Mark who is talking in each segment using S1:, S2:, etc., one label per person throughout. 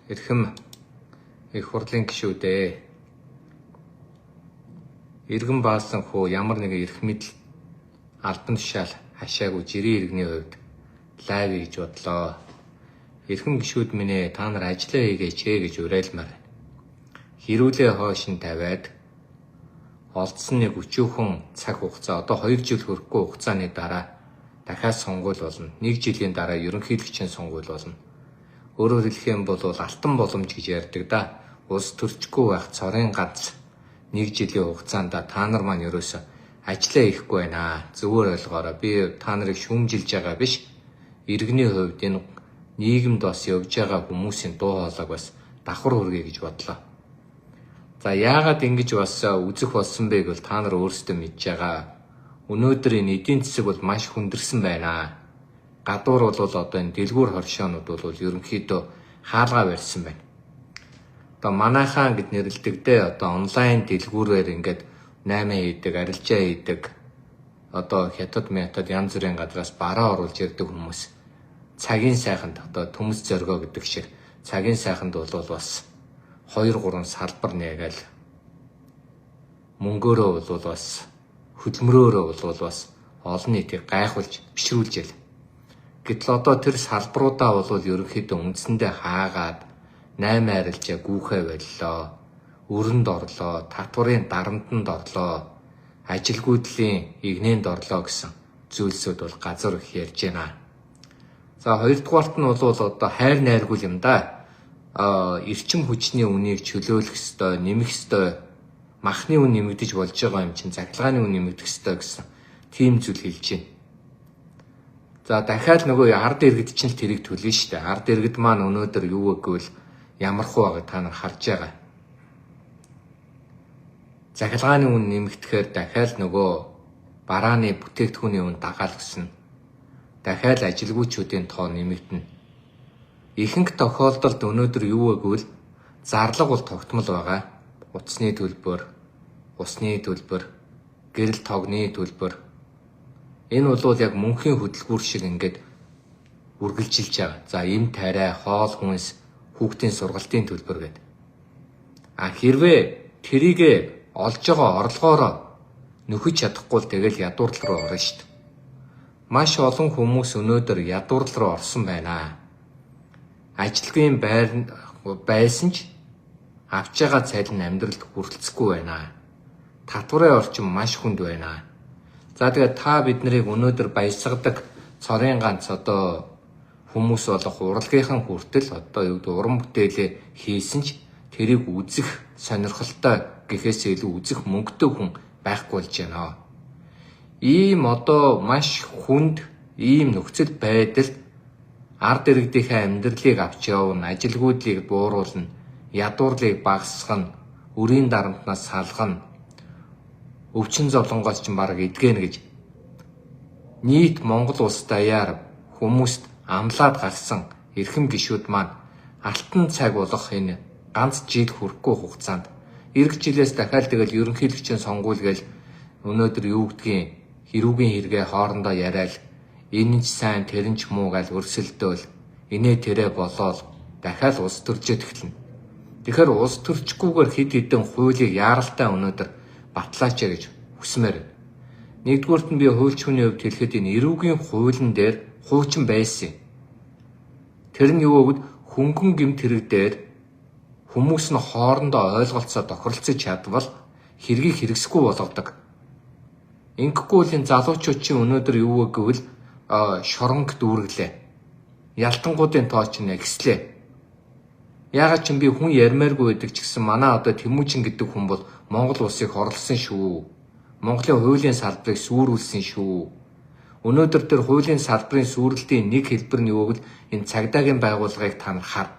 S1: Эрхэм их хурлын гишүүдээ. Иргэн баасан хөө ямар нэгэн эрх мэдэл албан тушаал хашаагүй жирийн иргэний хувьд лайв гэж бодлоо. Эрхэм гишүүд минь ээ, та нар ажиллаа хийгээч гэж уриалмаар байна. Хэрүүлээ хойш нь тавиад олдсон нэг өчүүхэн цаг хугацаа, одоо 2 жил хүрэхгүй хугацааны дараа дахиад сонгуул болно. 1 жилийн дараа ерөнхийлөгчийн сонгуул болно. Өөрөөр хэлэх юм бол алтан боломж гэж ярьдаг да. Улс төрчихгүй байх цорын ганц 1 жилийн хугацаанд та нар маань ерөөсөө ажиллаа хийхгүй байна. Зөвөр ойлгоорой. Би та нарыг шүүмжилж байгаа биш. Иргэний хувьд энэ нийгэмд бас явж байгаа хүмүүсийн дуу хоолойг бас давхар хүргэе гэж бодлоо. За яагаад ингэж бас үзэх болсон бэ гэвэл та нар өөрсдөө мэдж байгаа. Өнөөдөр энэ эдийн засаг бол маш хүндэрсэн байна. Гадуур бол одоо энэ дэлгүүр хоршоонууд бол ерөнхийдөө хаалгаа барьсан байна. Одоо манайхаа гэд нэрлэдэгдээ одоо онлайн дэлгүүрээр ингээд 8 хийдэг, арилжаа хийдэг. Одоо хятад метод янз бүрийн газраас бараа оруулж ирдэг хүмүүс. Цагийн сайханд одоо төмс зоргоо гэдэг шиг цагийн сайханд бол бас 2-3 салбар нээгээл мөнгөөрөө бол бас хөдөлмөрөөрөө бол бас олон нийтийг гайхуулж бишрүүлж ял. Гэтэл одоо тэр салбаруудаа бол ерөнхийдөө үндсэндээ хаагаад 8 арилжаа гүүхэ боллоо. Өрөнд орлоо, татварын дарамтанд орлоо, ажилгүйдлийн игнэнд орлоо гэсэн зүйлсүүд бол газар их ярьж байна. За хоёрдугаарт нь бол одоо хайр найргүй юм да. Эрчим хүчний үнийг чөлөөлөх ёстой, нэмэх ёстой. Махны үн нэмэгдэж болж байгаа юм чинь захиргааны үн нэмэгдэх ёстой гэсэн тийм зүйл хэлж байна. За дахиад нөгөө ард иргэд чинь л тэрийг төлнө шүү дээ. Ард иргэд маань өнөөдөр юу гэвэл ямархуу байгааг та нар харж байгаа. Захиргааны үн нэмэгдэхээр дахиад нөгөө барааны бүтээгдэхүүний үн дагаал өснө. Дахиад ажилгүйчүүдийн тоо нэмэгдэнэ. Ихэнх тохиолдолд өнөөдөр юу гэвэл зарлага бол тогтмол байгаа. Утасны төлбөр, усны төлбөр, гэрэл тогны төлбөр. Энэ бол яг мөнхийн хөдөлгүүр шиг ингээд үргэлжилж байгаа. За эм тариа, хоол хүнс, хүүхдийн сургалтын төлбөр гэдэг. Хэрвээ тэрийг олж байгаа орлогоороо нөхөж чадахгүй л тэгэл ядуурлал руу орно шүү дээ. Маш олон хүмүүс өнөөдөр ядуурлал руу орсон байна. Ажилтны байсан ч авч байгаа цалин амьдралд хүрэлцэхгүй байна. Татварын орчин маш хүнд байна. За тэгээд та биднийг өнөөдөр баясгадаг цорын ганц одоо хүмүүс болох урлагийнхан хүртэл одоо юу гэдэг уран бүтээлээ хийсэн ч тэрийг үзэх сонирхолтой гэхээс илүү үзэх мөнгөтэй хүн байхгүй болж байна. Ийм одоо маш хүнд ийм нөхцөл байдалд ард иргэдийнхээ амьдралыг авч явна, ажилгүйдлийг бууруулна, ядуурлыг багасгана, өрийн дарамтнаас салгана, өвчин зовлонгоос ч бараг эдгэнэ гэж нийт Монгол улс даяар хүмүүст амлаад гарсан эрхэм гишүүд маань алтан цаг болох энэ ганц жил хүрэхгүй хугацаанд эх жилээс дахиад тэгэл ерөнхийлөгчийн сонгуул гээл өнөөдөр юу гэдгийг хэрүүгийн хэрэгээ хоорондоо яриад энэ ч сайн тэр нь ч муу гээл өрсөлдөөл инээ тэрэ болоод дахиад улс төржөд эхэлнэ. Тэгэхээр улс төрчгүйгээр хэд хэдэн хуулийг яаралтай өнөөдөр батлаач гэж хүсмээр байна. Нэгдүгüүрт нь би хуульч хүний хувьд хэлэхэд энэ эрүүгийн хуулийн дээр хуучин байсан юм. Тэр нь юу гэвэл хөнгөн гэмт хэрэг дээр хүмүүс нь хоорондоо ойлголцоо тохиролцож чадвал хэргийг хэрэгсэхгүй болгодог. Ингэхгүй л энэ залуучууд чинь өнөөдөр юу гэвэл шоронг дүүрэглээ. Ялтангуудын тоо чинь ихслээ. Яагаад ч би хүн ярмааргүй байдаг ч гэсэн манай одоо Тэмүүжин гэдэг хүн бол Монгол улсыг хорлсон шүү. Монголын хуулийн салбарыг сүрүүлсэн шүү. Өнөөдөр тэр хуулийн салбарын сүрэлтийн нэг хэлбэр нь юу гэвэл энэ цагдаагийн байгууллагыг та нар хар.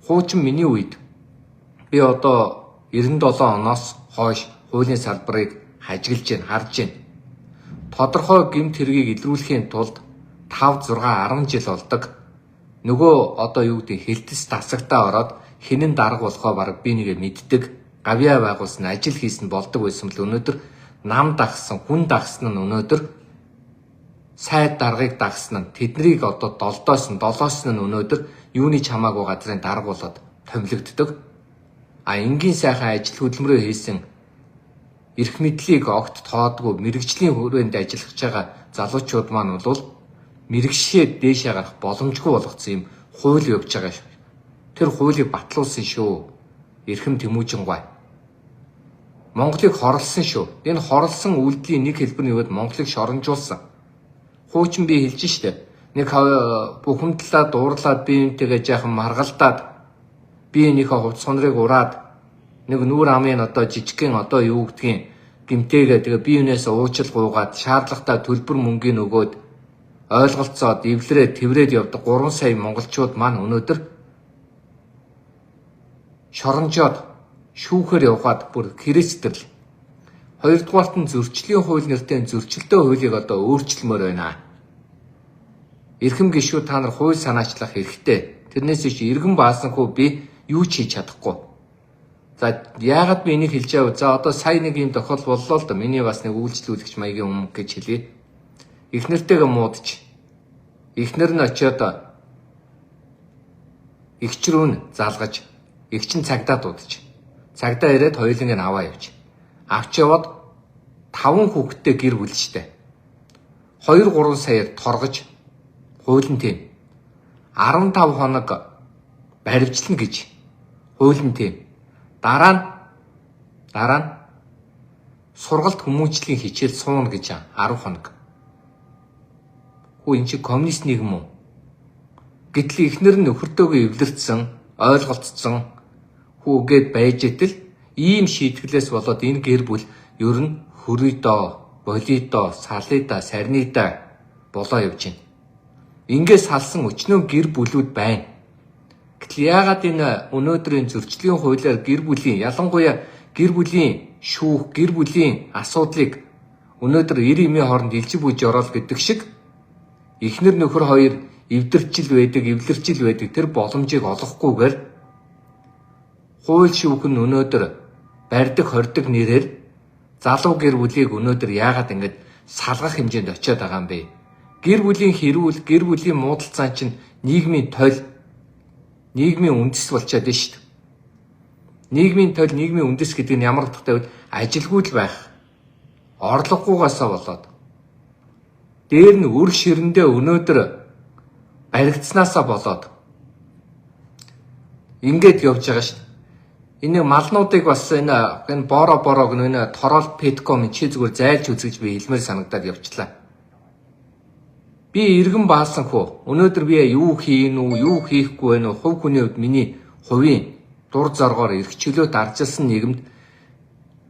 S1: Хуучин миний үед би одоо 97 оноос хойш хуулийн салбарыг хажиглаж байна, харж байна. Тодорхой гэмт хэргийг илрүүлэхийн тулд 5, 6, 10 жил болдог. Нөгөө одоо юу гэдэг хэлтэс тасагтаа ороод хинэн дарга болохоо бараг би нэгэ мэддэг. Гавьяа байгуулсан, ажил хийсэн болдог байсан бол өнөөдөр нам дагсан, хүн дагсан нь өнөөдөр сайд даргыг дагсан нь тэднийг одоо долоос нь өнөөдөр юуны ч хамаагүй газрын дарга болоод томилогддог. Энгийн сайхан ажил хөдөлмөрөө хийсэн эрх мэдлийг огт тоодгүй мэрэгжлийн хүрээнд ажиллаж байгаа залуучууд маань бол мэрэгшээ дээшээ гарах боломжгүй болгоцсон юм хууль явж байгаа шүү. Тэр хуулийг батлуулсан шүү. Эрхэм Тэмүүжин гой. Монголыг хорлсон шүү. Энэ хорлсон үйлдэлийн нэг хэлбэр нь юуд Монголыг шоронжуулсан. Хуучин би хэлж штэ. Нэг бухимдлаад дуурлаад биеинтэйгээ жаахан маргалдаад биенийхээ хувц сонрыг ураад нэг нүүр амын одоо жижигхэн одоо юу гэдгийг гимтээгээ тэгээ биенээс уучил гуугаад шаардлагатай төлбөр мөнгөний өгөөд ойлголцоод эвлэрээ тэврээд явдаг 3 сая монголчууд маань өнөөдөр шоронжоод шүүхээр явгаад бүр хэрэгцэтгэл. Хоёрдугаарт нь зөрчлийн хууль нэртэй зөрчилтэй хуулийг одоо өөрчлөмөр байна. Эрхэм гишүүд та нар хууль санаачлах хэрэгтэй. Тэрнээс иш иргэн баасанхүү би юу ч хийж чадахгүй. За яагаад би энийг хэлж байв? За одоо сая нэг юм тохиол боллоо л да. Миний бас нэг үйлчлүүлэгч маягийн өмнө гэж хэлье. Эхнэртэйгээ муудаж. Эхнэр нь очиод эгч рүү нь залгаж. Эгч нь цагдаа дуудаж. Цагдаа ирээд хоёуланг нь аваа явж. Авч яваад 5 хүүхэдтэй гэр бүлжтэй. 2-3 саяар торгож хуулийн тийм 15 хоног баривчлна гэж хуулийн тийм дараа нь сургалт хүмүүжлийн хичээл суuna гэж 10 хоног. Хөө энэ чи коммунист нийгэм үү? Гэтэл эхнэр нь нөхөртөөгөө эвлэрсэн, ойлголцсон хүүгээд байж итэл ийм шийтгэлээс болоод энэ гэр бүл ер нь хөрөйдөө, болидоо, салидаа, сарнидаа болоо явж байна. Ингээд салсан өчнөө гэр бүлүүд байна. Гэтэл яагаад энэ өнөөдрийн зөрчлийн хуулиар гэр бүлийн ялангуяа гэр бүлийн шүүх, гэр бүлийн асуудлыг өнөөдөр 90-ийн хооронд илжиг бүйж ороод гэдэг шиг эхнэр нөхөр хоёр эвдэрчил байдаг тэр боломжийг олохгүйгээр хууль шүүх нь өнөөдөр барьдаг хордог нэрээр залуу гэр бүлийг өнөөдөр яагаад ингэж салгах хэмжээнд очиод байгаа юм бэ? Гэр бүлийн хэрүүл, гэр бүлийн муудалцаан чинь нийгмийн тойл, нийгмийн үндэс болчиход байна шүү дээ. Нийгмийн тойл, нийгмийн үндэс гэдэг нь ямар утгатай вэ? Ажилгүй л байх. Орлогогүйгаасаа болоод. Дээр нь үр ширэндээ өнөөдөр баригдсанаасаа болоод ингээд явж байгаа шүү дээ. Энэ малнуудыг бас энэ борог энэ тороол петком чи зүгээр зайлж үзэж би хэлмээр санагдаад явчлаа. Би иргэн баасанхүү. Өнөөдөр би юу хийн үү, юу хийхгүй вэ? Хувь хүний хувьд миний хувийн дур зоргоор эрх чөлөөт арчилсан нийгэмд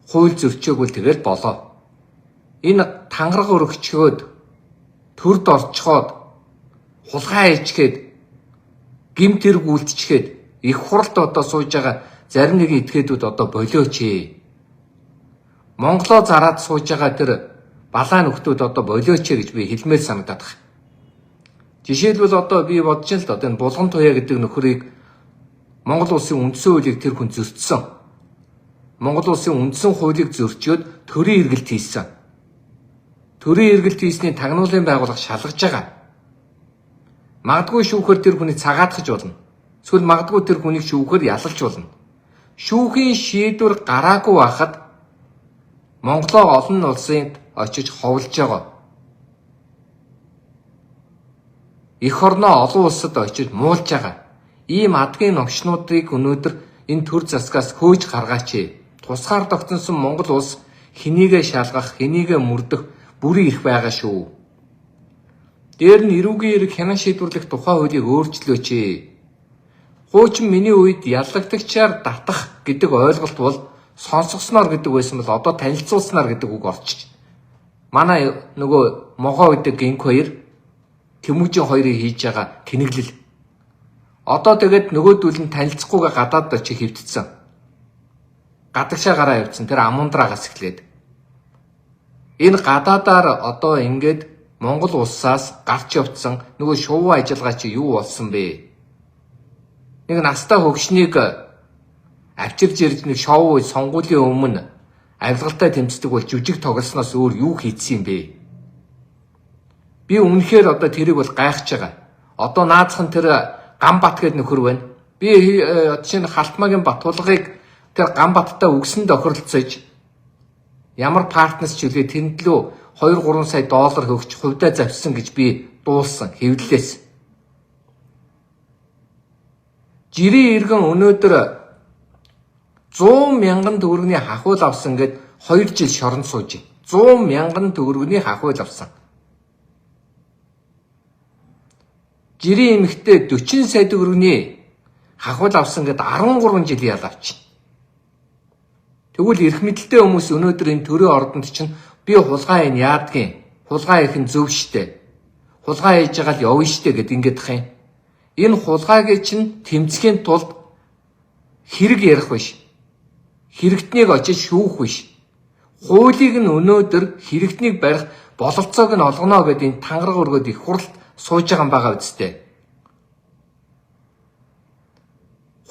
S1: хууль зөрчөөгүй тэгэл болоо. Энэ тангараг өргөчгөөд төрд орчхоод хулгай хийчгээд гимт хэрэг үйлдчихэд их хуралд одоо сууж байгаа зарим нэгэн этгээдүүд одоо болооч ээ. Монголоо зараад сууж байгаа тэр балаа нөхдүүд одоо болооч ээ гэж би хэлмээр санагдаад байна. Жишээлбэл одоо би бодож л да энэ Булган Туяа гэдэг нөхрийг Монгол улсын үндсэн хуулийг тэр хүн зөрчсөн. Монгол улсын үндсэн хуулийг зөрчөөд төрийн эргэлт хийсэн. Төрийн эргэлт хийсний тагнуулын байгууллага шалгаж байгаа. Магадгүй шүүхээр тэр хүнийг цагаатгах болно. Эсвэл магадгүй тэр хүнийг шүүхээр ялалж болно. Шүүхийн шийдвэр гараагүй байхад Монголоо олон улсад очиж ховлж байгаа. Эх орноо олон улсад очиж муулж байгаа. Ийм адгийн номчнуудыг өнөөдөр энэ төр засгаас хөөж гаргаач. Тусгаар тогтносон Монгол улс хэнийгээ шалгах, хэнийгээ мөрдөх бүрийн эрх байгаа шүү. Дээр нь эрүүгийн эрэг хянан шийдвэрлэх тухай хуулийг өөрчлөөч. Хуучин миний үед яллагтагчаар татах гэдэг ойлголт бол сонсгосноор гэдэг байсан бол одоо танилцуулснаар гэдэг үг орчих. Манай нөгөө могоо гэдэг гинк хоёр Тэмүүжин хоёрыг хийж байгаа тэнэглэл. Одоо тэгээд нөгөөдөл нь танилцахгүйгээ гадаад очиж хөвтцсэн. Гадагшаа гараа явцсан тэр амундраагаас эхлээд. Энэ гадаадаар одоо ингээд Монгол улсаас гарч явцсан нөгөө шувуу ажиллагаа чи юу болсон бэ? Нэг настай хөгшнийг авчирж ирж нэг шоу сонгуулийн өмнө авилгалтай тэмцдэг бол жүжиг тоглосноос өөр юу хийцсэн юм бэ? Би үнэхээр одоо тэрийг бол гайхаж байгаа. Одоо наацхан тэр Ганбат гэдэг нөхөр байна. Би чинь Халтмаагийн Батулгыг тэр Ганбаттай үгсэн тохиролцож ямар партнерс чиглээ тэнд лөө 2-3 сая доллар хөгч хувьдаа завьсан гэж би дуулсан хэвлэлээс. Жирийн иргэн өнөөдөр 100 мянган төгрөгийн хахуул авсан гэд 2 жил шоронд сууж байна. 100 мянган төгрөгийн хахуул авсан. Жирийн эмэгтэй 40 сая төгрөгийн хахуул авсан гэд 13 жил ял авчих. Тэгвэл эрх мэдэлтэй хүмүүс өнөөдөр энэ төрийн ордонд чинь би хулгай энэ яадгийн, хулгай их нь зөв штэ. Хулгай хийж байгаа л явна штэ гэд ингэдэх юм. Энэ хулгайг чинь тэмцэхийн тулд хэрэг ярих биш. Хэрэгтнийг очиж шүүх биш. Хуулийг нь өнөөдөр хэрэгтнийг барих бололцоог нь олгоно гэдэг энэ тангараг өргөд их хурлд сууж байгаа юм байгаа үсттэй.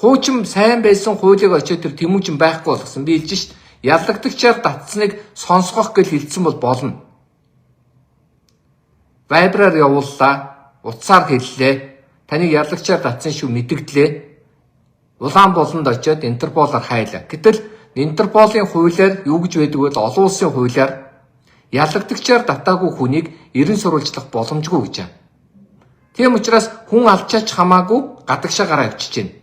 S1: Хуучин сайн байсан хуулийг очиод тэр тэмүүжин байхгүй болгосон. Би хэлж шít. Ялагдагчаар татсныг сонсгох гэж хэлсэн бол болно. Вайбраар явууллаа. Утсаар хэллээ. Таныг яллагчаар татсан шүү мэдгдлээ. Улаан болонд очиод Интерполоор хайлаа. Гэтэл Интерполын хуулиар юу гэж байдаг вэ? Олон улсын хуулиар ялагдагчаар татаагүй хүнийг ерэн сурвалжлах боломжгүй гэж байна. Тийм учраас хүн алчаач хамаагүй гадагшаа гараа авчиж байна.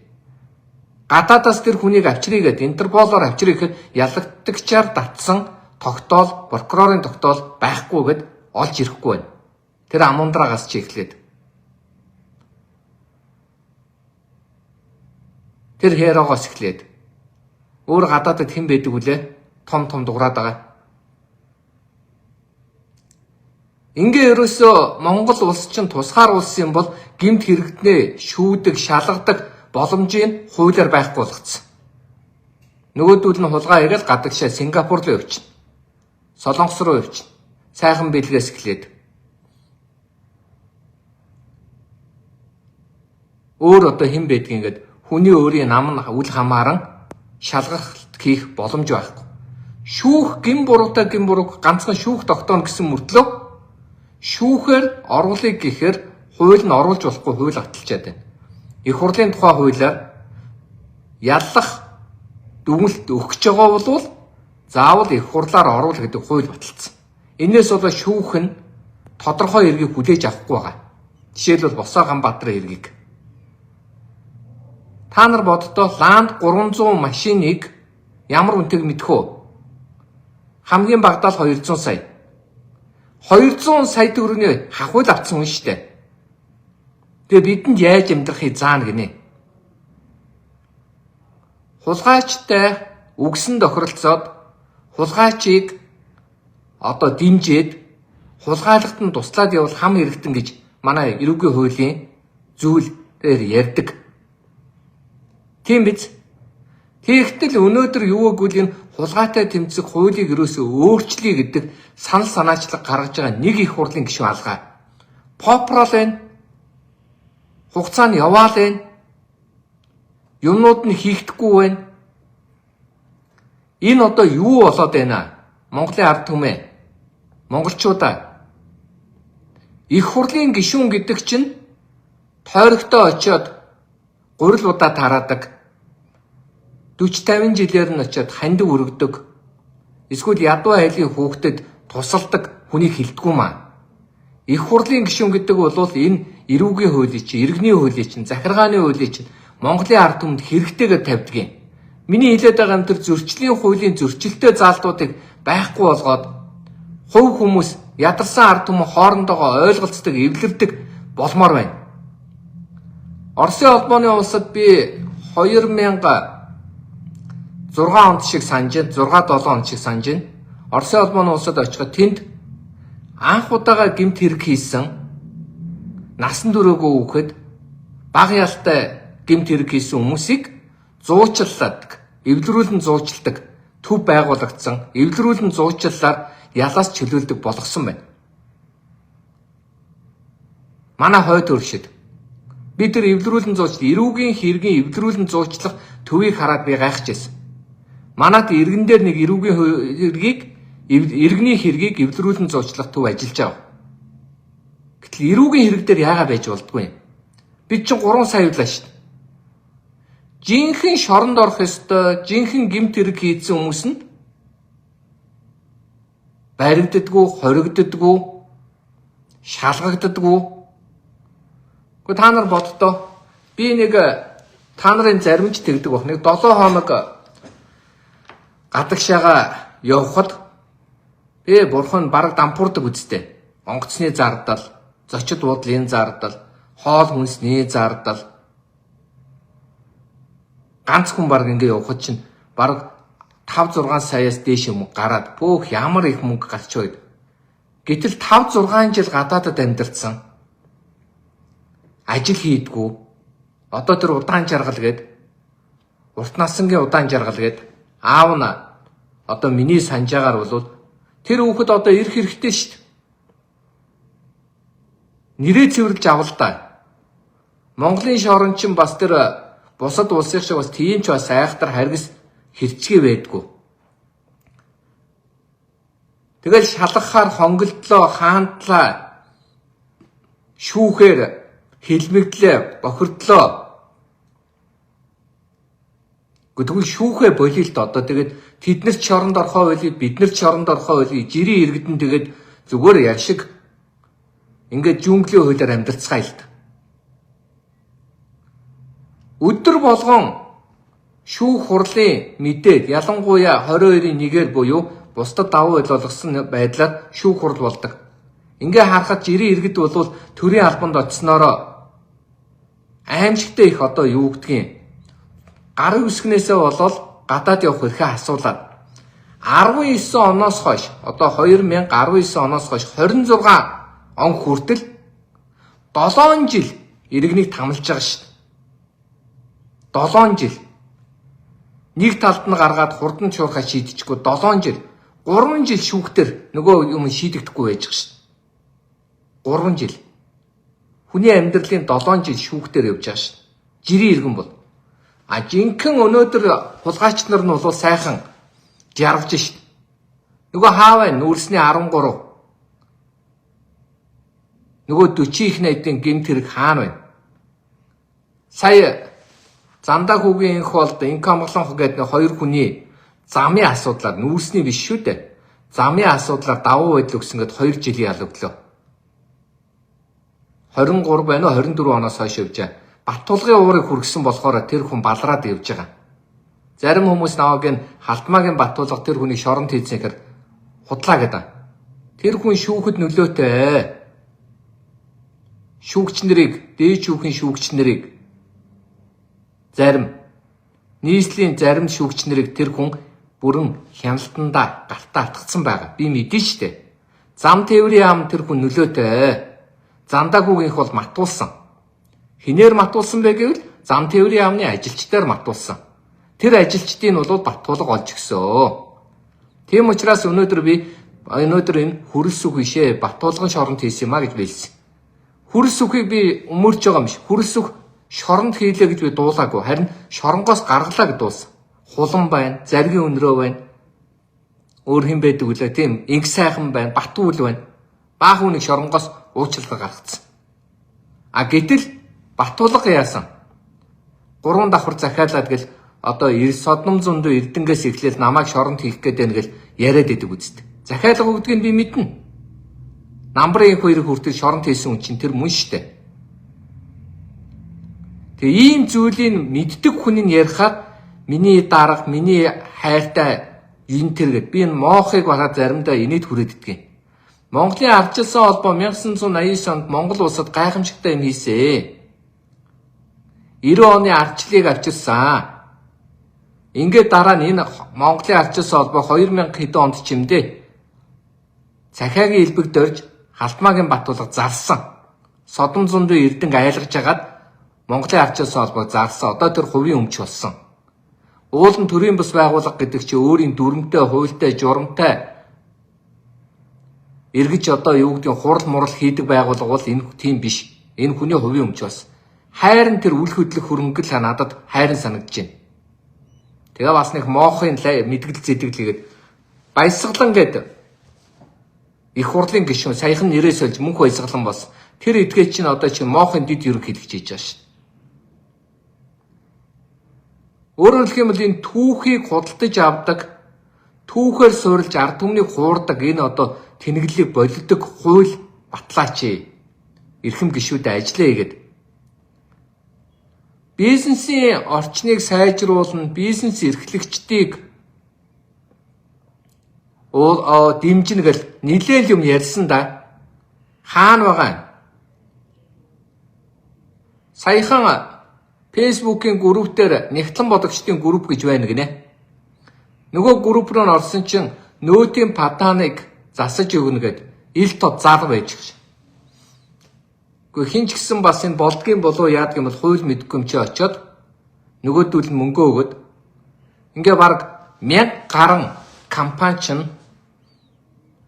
S1: Гадаадаас тэр хүнийг авчрыг гэд Интерполоор авчрыг гэхэд ялагдагчаар татсан тогтоол, прокурорын тогтоол байхгүйгээд олж ирэхгүй байна. Тэр амундраагаас ч эхлээд. Тэр херогоос эхлээд. Өөр гадаадд хэн байдаг вүлээ? Том дуграад байгаа. Ингээ ерөөсөө Монгол улс чинь тусгаар улс юм бол гэмт хэрэгтнээ шүүдэг, шалгадаг боломжийг хуулиар байхгүй болгоцсон. Нөгөөдөл нь хулгай игээл гадагшаа Сингапур руу явчихна. Солонгос руу явчихна. Сайхан бэлгээс эхлээд. Өөр одоо хэн байдгийг ингээд хүний өөрийн нам нь үл хамааран шалгалт хийх боломж байхгүй. Шүүх гин буруутай гин бурууг ганцхан шүүх тогтооно гэсэн мөртлөө шүүхээр оруулыг гэхээр хууль нь оруулж болохгүй хууль аталчаад байна. Их хурлын тухай хуулиар яллах дүгнэлт өгч байгаа бол заавал их хурлаар оруул гэдэг хууль баталсан. Энээс болоо шүүх нь тодорхой эргийг хүлээж авахгүй байгаа. Жишээлбэл Босоо Ганбаатарын эргийг. Та нар боддоо Ланд 300 машиныг ямар үнэтэйг мэдэх үү? Хамгийн багадаа 200 сая. 200 сая төгрөгийн хахуул авсан хүн шүү дээ. Тэгээ бидэнд яаж амьдрахыг заана гинэ. Хулгайчтай үгсэн тохиролцоод хулгайчийг одоо дэмжиж хулгайлахад нь туслаад явал хам хэрэгтэн гэж манай эрүүгийн хуулийн зүйлээр ярьдаг. Тийм биз? Тэгэхдээ өнөөдөр юу гэвэл энэ хулгайтай тэмцэх хуулийг ерөөсөө өөрчлөе гэдэг санал санаачлаг гаргаж байгаа нэг их хурлын гишүүн алгаа. Попрол байна. Хугацаа нь яваал байна. Юмнууд нь хийгдэхгүй байна. Энэ одоо юу болоод байна? Монголын ард түмээ. Монголчуудаа. Их хурлын гишүүн гэдэг чинь тойрогтой очиод гурил удаа тараадаг. 40-50 жилээр нь очиод хандаг өргөдөг. Эсвэл ядуу айлын хүүхдэд тусалдаг хүнийг хилдэггүй маа. Их хурлын гишүүн гэдэг бол энэ эрүүгийн хуулийн чинь, иргэний хуулийн чинь, захиргааны хуулийн чинь Монголын ард түмэнд хэрэгтэйгээр тавьдаг юм. Миний хэлээд байгаа юм тэр зөрчлийн хуулийн зөрчилтэй заалтуудыг байхгүй болгоод хувь хүмүүс ядарсан ард түмэн хоорондоо ойлголцдог, эвлэрдэг болмоор байна. Оросын холбооны улсад би 2006 онд шиг санаж, 6-7 онд шиг санаж байна. Оросын холбооны улсад очиход тэнд анх удаага гэмт хэрэг хийсэн насан туршаагүй хүүхэд бага ялтай гэмт хэрэг хийсэн хүмүүсийг зуучлалдаг, эвлэрүүлэн зуучладаг төв байгуулагдсан, эвлэрүүлэн зуучлалаар ялаас чөлөөлдөг болгосон байна. Манай хойд өршөд бид тэр эвлэрүүлэн зуучлал, эрүүгийн хэргийн эвлэрүүлэн зуучлах төвийг хараад би гайхаж байсан. Манайд иргэн дээр нэг эрүүгийн хэргийг, иргэний хэргийг эвлэрүүлэн зуучлах төв ажиллаж байгаа. Гэтэл эрүүгийн хэрэг дээр яагаад байж болдгүй юм? Бид чинь 3 сая явлаа шүү дээ. жинхэнэ шоронд орох ёстой, жинхэнэ гэмт хэрэг хийсэн хүмүүс нь баригддаггүй, хоригддаггүй, шалгагддаггүй. Гэхдээ та нар боддоо би нэг та нарын заримж тэгдэг баг. Нэг 7 хоног гадагшаага явхад бурхан бараг дампуурдаг үсттэй. Онгоцны зардал, зочид буудлын зардал, хоол хүнсний зардал. Ганц хүн бараг ингэ явхад чинь бараг 5-6 саяас дээш юм гараад бөөх ямар их мөнгө гарч байд. Гэтэл 5-6 жил гадаадад амьдарсан. Ажил хийдгүү. Одоо тэр удаан жаргал гээд урт насангийн удаан жаргал гээд аав нь одоо миний санджаагаар бол тэр хүүхэд одоо ирэх хэрэгтэй шүү дээ. Нэрээ цэвэрлж авал да. Монголын шорон чинь бас тэр бусад улсын шиг бас тийм ч бас айхтар харгас хэрчгээ байдгүй. Тэгэл шалгахаар хонголдлоо, хаантлаа, шүүхээр хилмигдлээ, бохирдлоо. Тэгвэл шүүхээ болио л одоо тэгээд тэднэрт шоронд орхоо болио, биднэрт шоронд орхоо болио, жирийн иргэдэн тэгээд зүгээр яг шиг ингээд жүнглийн хуулиар амьдарцгаая л та. Өдөр болгон шүүх хурлын мэдээд ялангуяа 22-ийн 1-ээр буюу бусдад давуу ойлгосон байдлаар шүүх хурл болдог. Ингээ харахад жирийн иргэд бол төрийн албанд очсноороо аимшигтай их одоо юу гэдгийг гарын үсгнээсээ болол гадаад явах хэрхээ асуулаад 19 оноос хойш одоо 2019 оноос хойш 26 он хүртэл 7 жил иргэнийг тамлж байгаа шүү дээ. 7 жил. Нэг талд нь гаргаад хурдан чуурхаа шийдчихгүй 7 жил. 3 жил шүүхтэр нөгөө юм шийдэгдэхгүй байж байгаа шүү дээ. 3 жил. Хүний амьдралын 7 жил шүүхтэр явж байгаа шүү дээ. Жирийн иргэн бол. Жинхэнэ өнөөдөр хулгайч нар нь бол сайхан жаргаж шүү дээ. Нөгөө хаав байна нүүрсний 13. Нөгөө 40 их найдын гэмт хэрэг хаана байна? Сая Зандаа хүүгийн инх болд инкамглонх гэдэг 2 хүний замын асуудлаар нүүрсний биш шүү дээ. Замын асуудлаар давуу байдал өгсөн гэд 2 жилийн ялгдлоо. 23 байна уу 24 оноос хойш явж байгаа. Баттулгын уурыг хүргэсэн болохоор тэр хүн балраад явж байгаа. Зарим хүмүүс наваг нь халтмаагийн Баттулга тэр хүний шоронд хийцээр худлаа гэдэг. Тэр хүн шүүхэд нөлөөтэй. Шүүгч нарыг, дээд шүүхийн шүүгч нарыг зарим нийслэлийн зарим шүүгч нарыг тэр хүн бүрэн хяналтандаа гартаа атгсан байгаа. Би мэдэн штэ. Зам тээврийн ам тэр хүн нөлөөтэй. Зандаагүйгийнх бол матуулсан. Хинээр матуулсан бэ гэвэл зам тээврийн амны ажилчдаар матуулсан. Тэр ажилчдыг нь бол Баттулга олж өгсөн. Тийм учраас өнөөдөр энэ хүрэл сүх бишээ Баттулгын шоронд хийсэн юм а гэж хэлсэн. Хүрэл сүхийг би өмөрч байгаа юм биш. Хүрэл сүх шоронд хийлээ гэж би дуулаагүй. Харин шоронгоос гаргалаа гэж дуулсан. Хулан байна, заргийн өнрөө байна. Өөр хэн байдаг үлээ тийм инг сайхан байна, Батүл байна. Баах хүнийг шоронгоос уучлалт гаргацсан. Гэтэл Баттулга яасан? 3 давхар захиалаад гэл одоо Содном зөндөө Эрдэнгээс эхлээл намайг шоронд хийх гээд байна гэл яриад идэг үсттэй. Захиалга өгдгийг би мэднэ. Намбарын 2 хүртэл шоронд хийсэн хүн чинь тэр мөн штэ. Тэгээ ийм зүйлийг мэддэг хүн нь ярихаар миний дарга, миний хайртай энэ тэр гэд би энэ моохыг бараад заримдаа инээд хүрээд иддэг. Монголын ардчилсан холбоо 1989 онд Монгол улсад гайхамшигтай юм хийсэн. 90 оны ардчлалыг авчирсан. Ингээд дараа нь энэ Монголын ардчилсан холбоо 2000 хэдэн онд чимдээ цахиагийн элбэг дөрж Халтмаагийн Баттулга зарсан. Содом зөндөө Эрдэнэ айлгаж хагаад Монголын ардчилсан холбоог зарсан. Одоо тэр хувийн өмч болсон. Уулын төрийн бас байгууллага гэдэг чинь өөрийн дүрмтэй, хуультай, журамтай эргэж одоо юу гэдгийг хурал мурал хийдэг байгууллага бол энэ тийм биш. Энэ хүний хувийн өмч бас. Хайрын тэр үл хөдлөх хөрөнгөл надад хайрын санагдаж байна. Тэгээ бас нэг моохын мэдгэл зэдэглэгээд баясгалан гэдэг их хурлын гишүүн саяхан нэрээс олж мөнх баясгалан болсон. Тэр эдгээ чинь одоо чинь моохын дид ерөнхийлөгч хийж байгаа шүү. Өөрөөр хэлбэл энэ түүхийг худалдаж авдаг, түүхээр суурилж ард түмнийг хуурдаг энэ одоо тэнэглэлийг болдог хууль батлаач. Эрхэм гишүүдээ ажиллая гэдэг. Бизнесийн орчныг сайжруулна, бизнес эрхлэгчдийг дэмжинэ гэл нэлээд юм ярьсан да. Хаана байгаа юм? Саяхан Facebook-ийн групп дээр Нэгтлэн бодогчдын групп гэж байна гинэ. Нөгөө групп руу орсон чинь нөөтийн паданыг засаж өгнө гэд ил тод зал байж гэж. Гэхдээ хин ч гэсэн бас энэ болдгийн болов яадаг юм бол хууль мэдгүй юм чи очиод нөгөөдүүл нь мөнгө өгöd ингээ баг 1000 гаруй компани чинь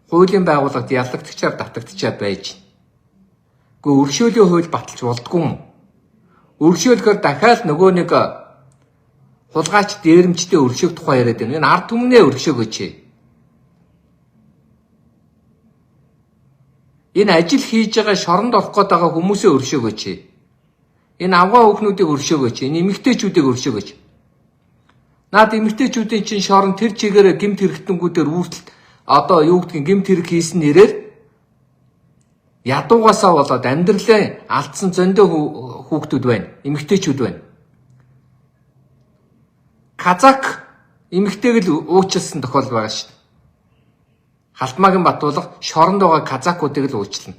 S1: хуулийн байгууллагад ялагдчихаар татагдчихад байж. Гэхдээ өргөшөөлийн хууль баталж болдгүй юм. Өргөшөөлөхөр дахиад нөгөө нэг хулгайч дээрэмчтэй өргөшөөх тухай яриад байна. Энэ ард түмнээ өргөшөөгөөч. Энэ ажил хийж байгаа шоронд орох гээд байгаа хүмүүсээ өргөшөөгөөч. Энэ авгаа хүүхнүүдийг өргөшөөгөөч. Энэ эмэгтэйчүүдийг өргөшөөгөөч. Наад эмэгтэйчүүдийн чинь шорон тэр чигээр гэмт хэрэгтэнгүүдээр үүртэл одоо юу гэдгийг гэмт хэрэг хийсэн нэрээр ядуугаасаа болоод амьдралаа алдсан зөндөө хүүхдүүд байна. Эмэгтэйчүүд байна. Казак эмэгтэйг л уучлсан тохиолдол байгаа шүү дээ. Халтмаагийн Батбулга шоронд байгаа казакуудыг л уучлана.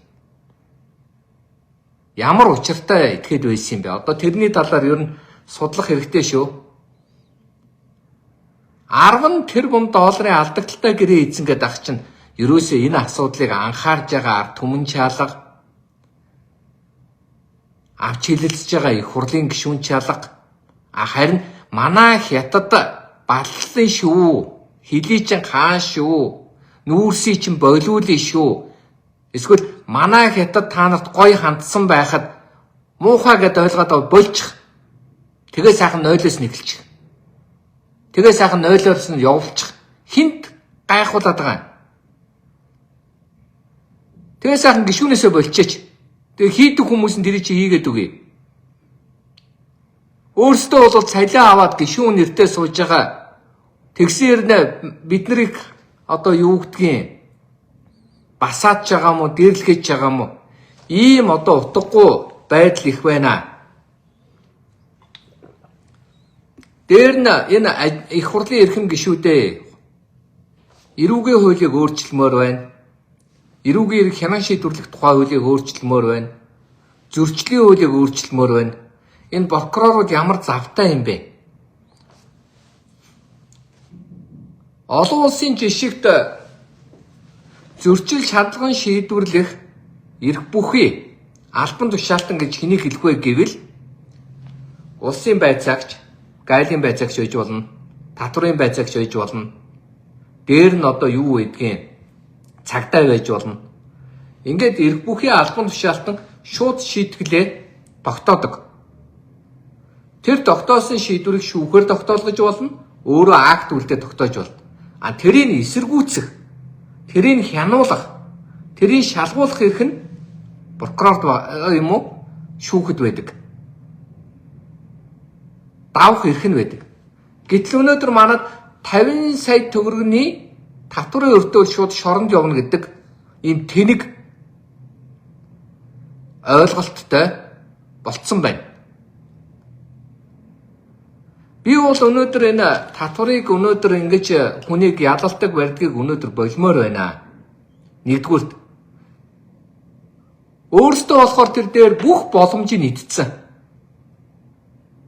S1: Ямар учиртай итгэхэд байсан юм бэ? Одоо тэрний талаар ер нь судлах хэрэгтэй шүү. 10 тэрбум долларын алдагдaltaй гэрээ эзэн гэдэг ах чинь ерөөсөө энэ асуудлыг анхаарж байгаа ард түмэн чалга, авч хилэлцэж байгаа их хурлын гишүүн чалга, харин манай хятад баллын шүү, хилий чин хаан шүү, нүүрсий чин болиулын шүү. Эсвэл манай хятад та нарт гоё хандсан байхад муухай гэд ойлгоод болчих. Тэгээ сайхан нойлоос нэгэлчих. Тэгээ сайхан нойлоос нь явуулчих. Хинт гайхуулаад байгаа юм. Тэгээ сайхан гишүүнээсээ болчихооч. Тэгээ хийдэг хүмүүс нь тэрий чи хийгээд үгүй. Өөрсдөө бол цалиа аваад гишүүн нэртээ сууж байгаа. Тэгсээр нэ бид нарыг одоо юу гэдгийг басааж байгаа мó, дэрлэхэж байгаа мó. Ийм одоо утгагүй байдал их байна. Дээр нь энэ их хурлын эрхэм гишүүдээ эрүүгийн хуулийг өөрчилмөр байна. Эрүүгийн эрх хянан шийдвэрлэх тухай хуулийг өөрчилмөр байна. Зөрчлийн хуулийг өөрчилмөр байна. Энэ прокурорууд ямар завтай юм бэ? Олон улсын жишгт зөрчил шалган шийдвэрлэх эрх бүхий албан тушаалтан гэж хэнийг хэлэх вэ гэвэл улсын байцаагч, гайлын байцаагч байж болно, татврын байцаагч байж болно. Дээр нь одоо юу гэдгийг цагдаа байж болно. Ингээд эрх бүхий албан тушаалтан шууд шийтгэлээ тогтоодог. Тэр тогтоосон шийдвэрийг шүүхээр тогтоолгож болно, өөрөө акт үлдээ тогтоож болно. Тэрийг эсэргүүцэх, тэрийг хянуулах, тэрийг шалгуулах эрх нь прокурорд юм уу шүүхэд байдаг. Давах эрх нь байдаг. Гэтэл өнөөдөр манад 50 сая төгрөгийн татврын өртөөл шууд шоронд явна гэдэг ийм тэнэг ойлголттой болцсон байна. Би бол өнөөдөр энэ татварыг өнөөдөр ингэж хүнийг ялалдаг барьдгийг өнөөдөр болмоор байна. Нэгдүгürt өөрөөсөө болохоор тэр дээр бүх боломжийг нийтдсэн.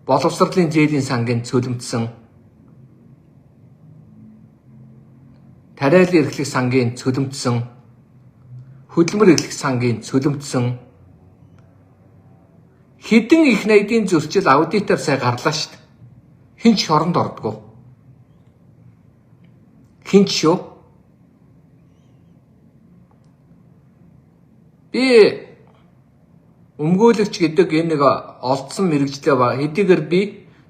S1: Боловсролын зээлийн сангийн цөлмтсөн, тариалан эрхлэх сангийн цөлмтсөн, хөдөлмөр эрхлэх сангийн цөлмтсөн, хэдэн их найдын зөрчил аудитор сая гарлаа шүү дээ. Хин ч шоронд ордгоо. Хин ч шүү. Би өмгөөлөгч гэдэг энэ нэг олдсон мэрэгчлээ ба хэдийгээр би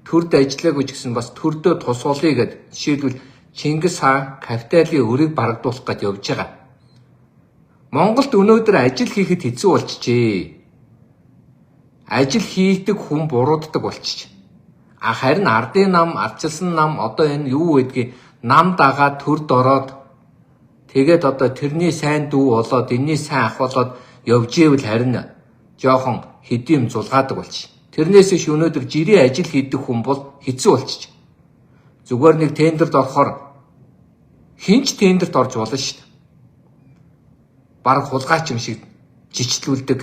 S1: төрд ажиллаагүй ч гэсэн бас төрдөө тусгуулъя гэд жишээлбэл Чингис хаан капиталын өрийг барагдуулах гэж явж байгаа. Монголд өнөөдөр ажил хийхэд хэцүү болчихжээ. Ажил хийдэг хүн бурууддаг болчих. Харин ардын нам, ардчилсан нам одоо энэ юу гэдгийг нам дагаад төрд ороод тэгээд одоо тэрний сайн дүү болоод энэний сайн ах болоод явж ивэл харин жоохон хэдийм зулгаадаг болчих. Тэрнээс иш өнөөдөр жирийн ажил хийдэг хүн бол хэцүү болчих. Зүгээр нэг тендерд орохоор хинч тендерт орж болно шүү дээ. Бараг хулгайч юм шиг жичлүүлдэг.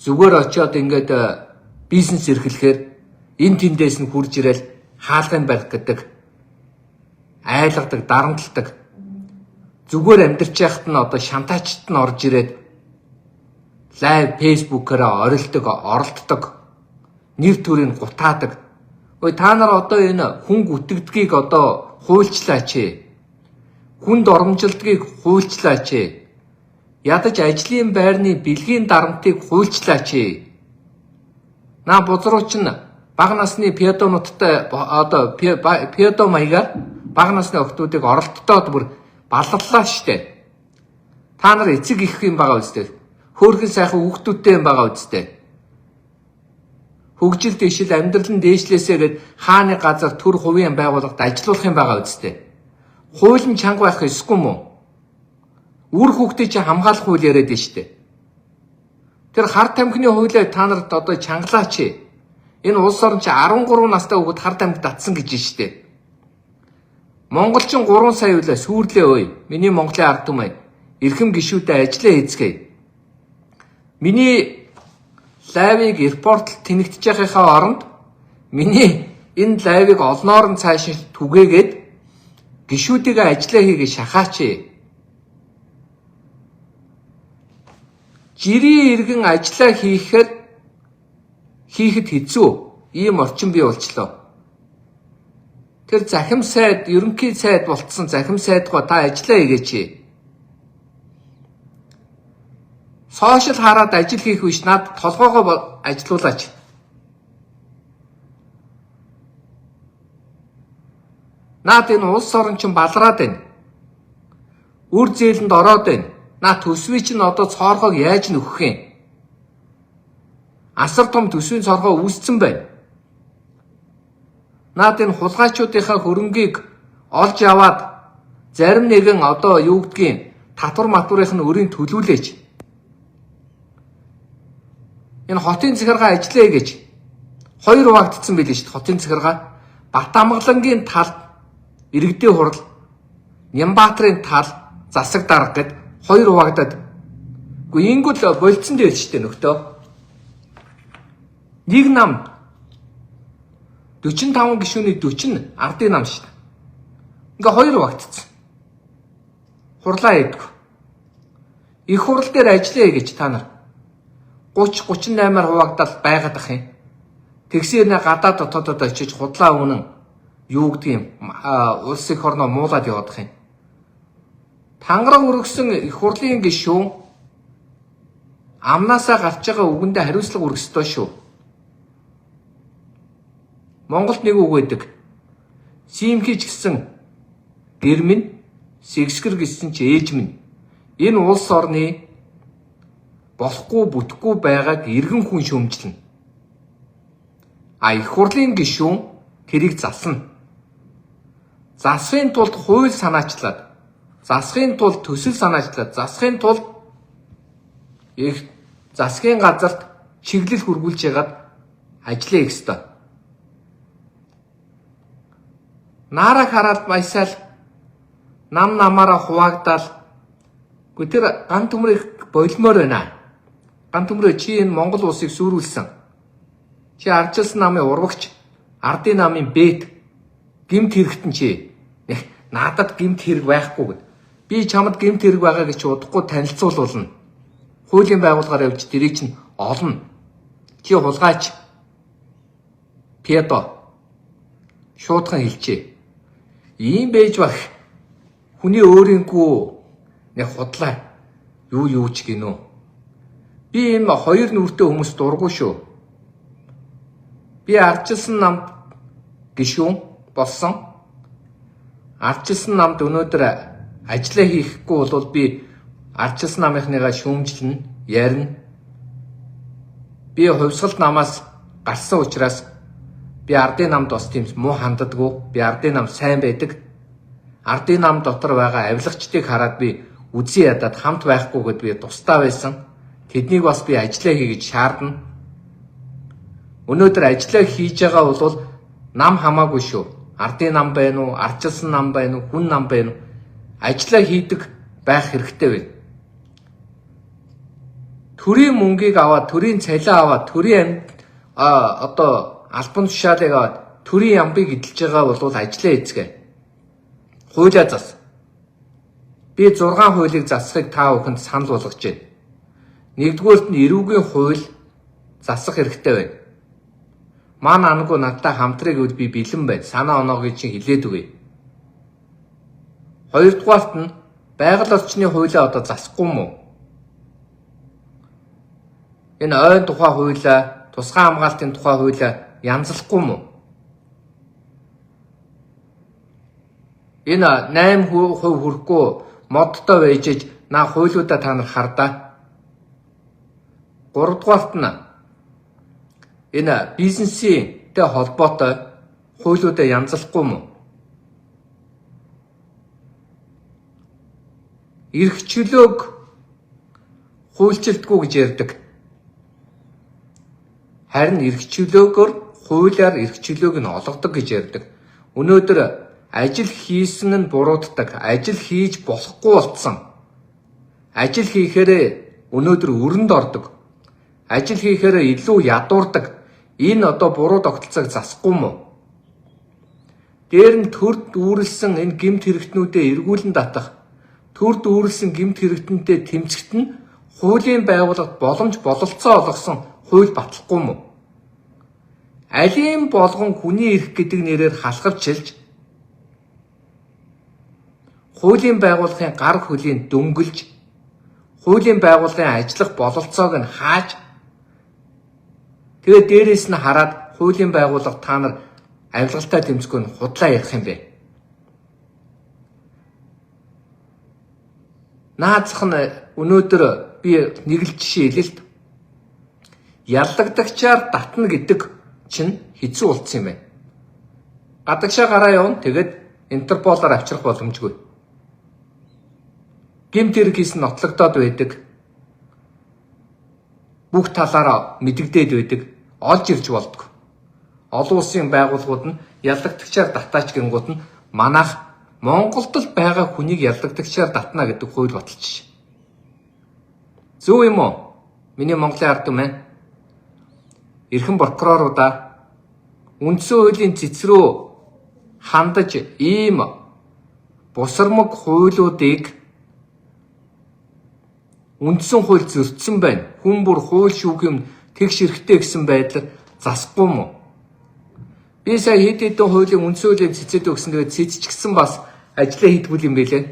S1: Зүгээр очиод ингээд бизнес эрхлэхээр энэ тэндээс нь хурж ирэл хаалгын барих гэдэг, айлгадаг, дарамтлагдаг. Зүгээр амьдарч яхад нь одоо шантаачт нь орж ирээд лайв фейсбүүкээрээ оролддог, нэр төрийг гутаадаг. Ой та нар одоо энэ хүн гүтгдгийг одоо хуульчлаач ээ. Хүнд оромжилдгийг хуульчлаач ээ. Ядаж ажлын байрны бэлгийн дарамтыг хуульчлаач ээ. На бузрууч нь бага насны педонуудтай одоо педо маягаар бага насны охтуудыг оролддоод бүр баллаллаа штэ. Та нар эцэг их юм байгаа үстэй. Хөөрхөн сайхан хүүхдүүдтэй юм байгаа үстэй. Хөгжил дэвшил амьдрал нь дээшлээсээ гээд хааны газар төр хувийн байгууллагад ажиллах юм байгаа үстэй. Хууль нь чанга байх ёсгүй мүү? Үр хүүхдээ чи хамгаалах хууль яриад байна штэ. Тэр хар тамхины хуулийг та нарт одоо чангалаач. Энэ улс орн чи 13 настай хүүхэд хар тамхи татсан гэж байна штэ. Монголчин 3 сая үлээ сүрлээ ой. Миний Монголын ард түмэн эрхэм гишүүдэд ажиллаа хийцгээе. Миний лайвыг репортлт тэнэгдэж байхаа оронд миний энэ лайвыг олноор нь цааш түгээгээд гишүүдийгээ ажиллаа хийгээ шахаач. Жирийн иргэн ажиллаа хийхэд хэцүү ийм орчин бий болчлоо. Тэр захим сайд, ерөнхий сайд болцсон захим сайдгаа та ажиллаа хийгээч. Сошиал хараад ажил хийх биш над толгоогоо ажилуулаач. Наад энэ улс орн чинь балраад байна. Үр зээлэнд ороод байна. Наа төсвий чинь одоо цоорхог яаж нөхөх юм? Асар том төсвийн цоорхоо үүсцэн байна. Наад энэ хулгайчуудынхаа хөрөнгийг олж аваад зарим нэгэн одоо юу гэдгийг татвар матварынх нь өрийн төлүүлээч. Энэ хотын захиргаа ажиллая гэж 2 хуваагдсан байл шүү дээ. Хотын захиргаа Батамгалангийн талд Иргэдийн хурал, Нямбаатрын тал, засаг дарга гэд 2 хуваагдаад. Гэхдээ ингүүл болцсон дээр шүү дээ нөхдөө. Нэг нам 45 гишүүний 40 ардын нам шүү дээ. Ингээ 2 хуваагдсан. Хурлаа хийдэг. Их хурал дээр ажиллая гэж та нар 30-38-аар хуваагдаад байгаад ах юм. Тэгсээр нэ гадаад дотоодод очиж худлаа үнэн юу гэдгийг улс их орноо муулаад явах юм. Тангараг өргөсөн их хурлын гишүүн амнаасаа гарч байгаа үгэндээ хариуцлага өргөх ёстой шүү. Монголд нэг үг байдаг. Симхич гэсэн гэр минь, сэгсгэр гэсэн чи ээж минь. Энэ улс орны болохгүй бүтэхгүй байгааг иргэн хүн шөмжлөн. Их хурлын гишүүн тэрийг засна. Засахын тулд хууль санаачлаад, засахын тулд төсөл санаачлаад, засахын тулд их засгийн газарт чиглэл хургуулж ягаад ажиллая гэх ёстой. Наараа хараад баясаал нам намаараа хуваагдал. Гэхдээ тэр ган төмрийг болмоор байна. Ган төмрөө чи энэ Монгол улсыг сүрүүлсэн. Чи ардчилсан намын урвагч, ардын намын бэт гэмт хэрэгтэн чи. Надад гэмт хэрэг байхгүй гэд. Би чамд гэмт хэрэг байгаа гэж удахгүй танилцуулна. Хуулийн байгууллагаар явж тэрийг чинь олно. Чи хулгайч. Педо. Шуудхан хэлчихэ. Ийм байж баг. Хүний өөрийнхөө нэг худлаа юу ч гинөө. Би энэ 2 нүртэй хүмүүс дургу шүү. Би ардчилсан намд гишүүн болсон. Ардчилсан намд өнөөдөр ажиллаа хийхгүй бол би ардчилсан намынхныгаа шүүмжлэн ярина. Би хувьсгалт намаас гарсан учраас Би ардын намд бас тийм муу ханддаггүй. Би ардын нам сайн байдаг. Ардын нам дотор байгаа авилгачдыг хараад би үзий ядаад хамт байхгүйгэд би тусдаа байсан. Тэднийг бас би ажиллаа хий гэж шаардна. Өнөөдөр ажиллаа хийж байгаа бол нам хамаагүй шүү. Ардын нам байна уу, ардчилсан нам байна уу, хүн нам байна уу? Ажиллаа хийдэг байх хэрэгтэй байна. Төрийн мөнгийг аваад, төрийн цалин аваад, төрийн албан тушаалыг аваад, төрийн ямбыг эдэлж байгаа бол ажиллаа хийцгээ. Хуулиа зас. Би 6 хуулийг засахыг та бүхэнд санал болгож байна. Нэгдүгээрт нь эрүүгийн хууль засах хэрэгтэй байна. Маань анаггүй надтай хамтрыг гэвэл би бэлэн байна. Санаа оноогийн чинь хилээд өгье. Хоёрдугаарт нь байгаль орчны хуулиа одоо засахгүй юм уу? Энэ ойн тухай хуулиа, тусгай хамгаалтын тухай хуулиа янзлахгүй юм уу? Энэ 8% хүрэхгүй модтой байж наа хуулиудаа та нар хардаа. 3-дугаарт нь энэ бизнестэй холбоотой хуулиудаа янзлахгүй юм уу? Эрх чөлөөг хуульчилдаггүй гэж ярьдаг. Харин эрх чөлөөгөөр хуулиар эрх чөлөөг нь олгодог гэж ярьдаг. Өнөөдөр ажил хийсэн нь бурууддаг, ажил хийж болохгүй болцсон. Ажил хийхээр өнөөдөр өрөнд ордог. Ажил хийхээр илүү ядуурдаг. Энэ одоо буруу тогтолцоог засахгүй юм уу? Дээр нь төрд үүрлсэн энэ гэмт хэрэгтнүүдэд эргүүлэн татах, төрд үүрлсэн гэмт хэрэгтэнтэй тэмцэхт нь хуулийн байгууллагад боломж бололцоо олгосон хууль батлахгүй юм уу? Алийн болгон хүний эрх гэдэг нэрээр халахвчилж хуулийн байгууллагын гар хөлийн дөнгөлж хуулийн байгууллагын ажиллах бололцоог нь хааж тэгээд дээрээс нь хараад хуулийн байгууллага та нар авилгалтай тэмцэхгүй нь худлаа ярих юм бэ. Наацх нь өнөөдөр би нэг л жишээ хэлээ л. Яллагдагчаар татна гэдэг чинь хэцүү болцсон юм байна. Гадагшаа гараа явна тэгээд Интерполоор авчрах боломжгүй. Гэмт хэрэг хийсэн нотлогдоод байдаг. Бүх талаараа мэдэгдээд байдаг. Олж ирж болдог. Олон улсын байгууллагууд нь яллагдагчаар татаач гингууд нь манайх Монголд л байгаа хүнийг яллагдагчаар татна гэдэг хууль баталж. Зөв юм уу? Миний Монголын ард түмэн эрхэм прокуроруудаа үндсэн хуулийн цэцрүү хандаж ийм бусармаг хуулиудыг үндсэн хууль зөрчсөн байна. Хүн бүр хууль шүүх юм тэгш эрхтэй гэсэн байдлаар засахгүй юм уу? Би сая хэд хэдэн хуулийн үндсэн хуулийн цэцэд өгсөн тэгээд цэцчихсэн бас ажиллаа хийдгүүл юм байлээ.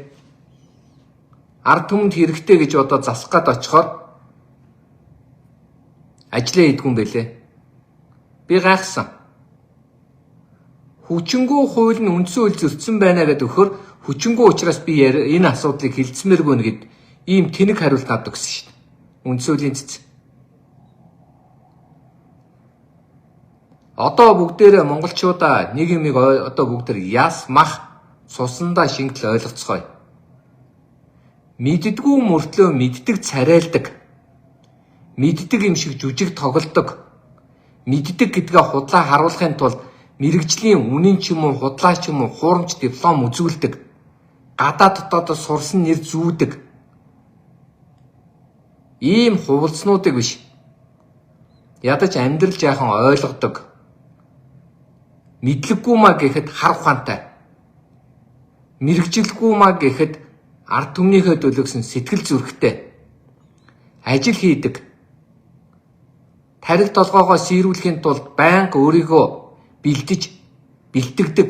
S1: Ард түмэнд хэрэгтэй гэж одоо засах гээд очихоор ажиллаа хийдгүү юм байлээ. Би гайхсан. Хүчингү хууль нь үндсэн хууль зөрчсөн байна гэдэг өгөхөр хүчингү учраас би энэ асуудлыг хилцмээргүй нэгэд ийм тэнэг хариулт авдаг гэсэн шүү дээ. Үндсэн хуулийн цэц. Одоо бүгдээрээ монголчуудаа нэг юмыг одоо бүгдээр яс мах цусандаа шингэл ойлгоцгоё. Мэддэггүй мөртлөө мэддэг царайлдаг. Мэддэг юм шиг жүжиг тоглодог. Мэддэг гэдгээ худлаа харуулахын тулд мэрэгжлийн үнэн ч юм уу худлаа ч юм уу хуурамч диплом үзүүлдэг. Гадаа дотоодоос сурсан нэр зүүдэг. Ийм хувалцнуудыг биш. Ядаж амьдрал жаахан ойлгодог. Мэдлэггүй маа гэхэд хар ухаантай. Мэргэжилгүй маа гэхэд ард түмнийхээ төлөвсөн сэтгэл зүрэхтэй. Ажил хийдэг. Тариг толгоогоо сийрүүлэхийн тулд байнга өөрийгөө бэлдэж, бэлтгэдэг.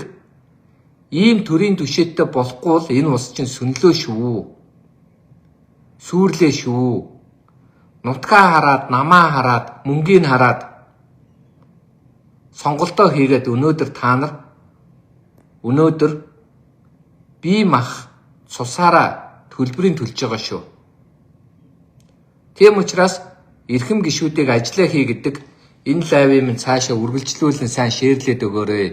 S1: Ийм төрийн түшээдтэй болохгүй л энэ улс чинь сүнлөө шүү. Сүрлээ шүү. Нутгаа хараад, намаа хараад, мөнгийг хараад сонголтоо хийгээд өнөөдөр та нар өнөөдөр бие мах цусаараа төлбөрийн төлж байгаа шүү. Тийм учраас эрхэм гишүүдийг ажиллаа хий гэдэг Энэ лайвыг минь цаашаа үргэлжлүүлэн сайн шеэрлээд өгөөрэй.